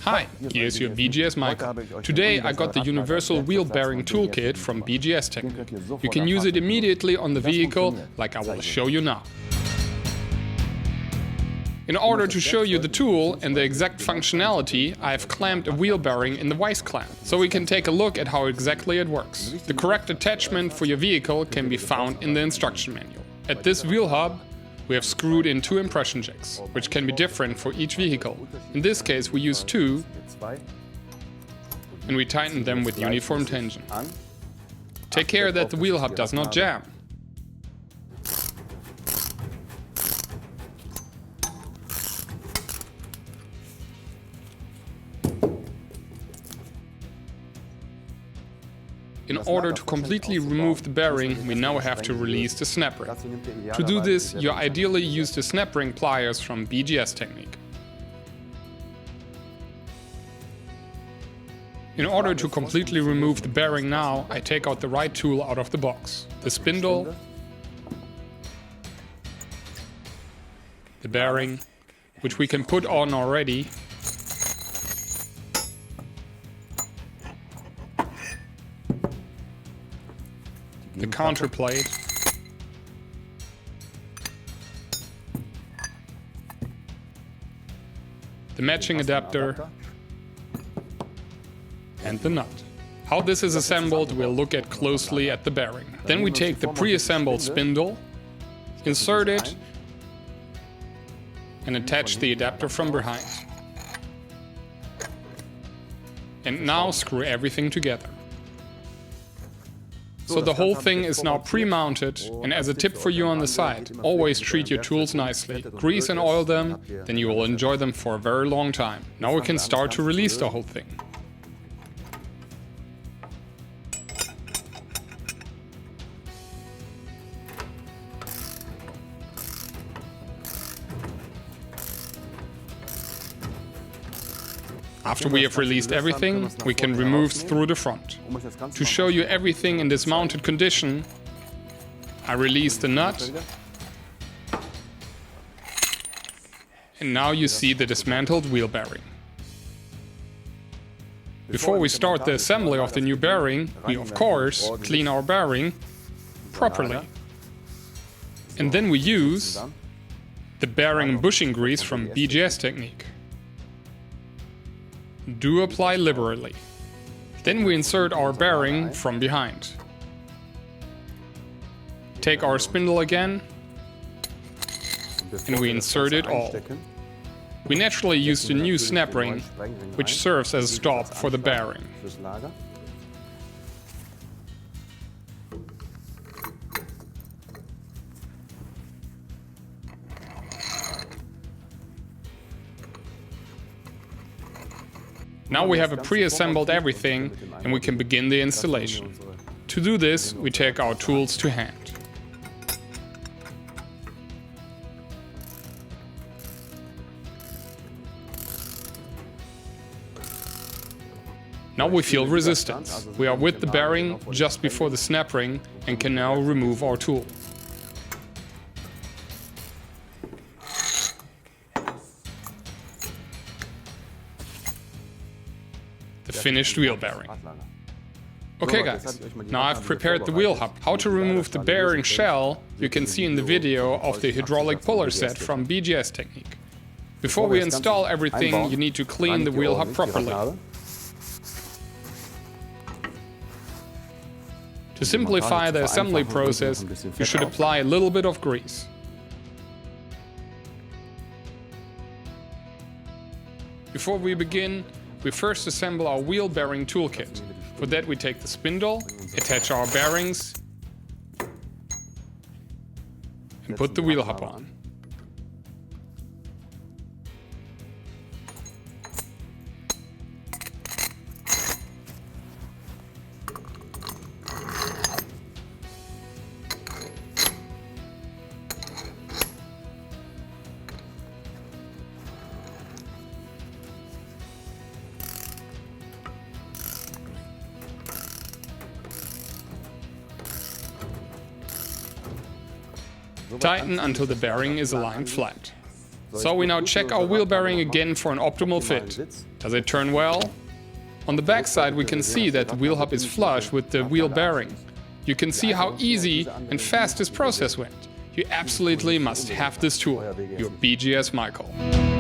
Hi, here's your BGS Michael. Today I got the Universal Wheel Bearing Toolkit from BGS Technique. You can use it immediately on the vehicle, like I will show you now. In order to show you the tool and the exact functionality, I have clamped a wheel bearing in the weiss clamp, so we can take a look at how exactly it works. The correct attachment for your vehicle can be found in the instruction manual. At this wheel hub, we have screwed in 2 impression jacks, which can be different for each vehicle. In this case we use 2, and we tighten them with uniform tension. Take care that the wheel hub does not jam. In order to completely remove the bearing, we now have to release the snap ring. To do this, you ideally use the snap ring pliers from BGS Technique. In order to completely remove the bearing now, I take out the right tool out of the box. The spindle, the bearing, which we can put on already, the counterplate, the matching adapter, and the nut. How this is assembled, we'll look at closely at the bearing. Then we take the pre-assembled spindle, insert it, and attach the adapter from behind. And now screw everything together. So the whole thing is now pre-mounted, and as a tip for you on the side, always treat your tools nicely. Grease and oil them, then you will enjoy them for a very long time. Now we can start to release the whole thing. After we have released everything, we can remove through the front. To show you everything in this mounted condition, I release the nut, and now you see the dismantled wheel bearing. Before we start the assembly of the new bearing, we of course clean our bearing properly. And then we use the bearing bushing grease from BGS Technique. Do apply liberally. Then we insert our bearing from behind. Take our spindle again, and we insert it all. We naturally use the new snap ring, which serves as a stop for the bearing. Now we have pre-assembled everything, and we can begin the installation. To do this, we take our tools to hand. Now we feel resistance. We are with the bearing just before the snap ring and can now remove our tool. The finished wheel bearing. Okay guys, now I've prepared the wheel hub. How to remove the bearing shell you can see in the video of the hydraulic puller set from BGS Technique. Before we install everything, you need to clean the wheel hub properly. To simplify the assembly process, you should apply a little bit of grease. Before we begin, we first assemble our wheel bearing toolkit. For that we take the spindle, attach our bearings, and put the wheel hub on. Tighten until the bearing is aligned flat. So we now check our wheel bearing again for an optimal fit. Does it turn well? On the back side we can see that the wheel hub is flush with the wheel bearing. You can see how easy and fast this process went. You absolutely must have this tool. Your BGS Michael.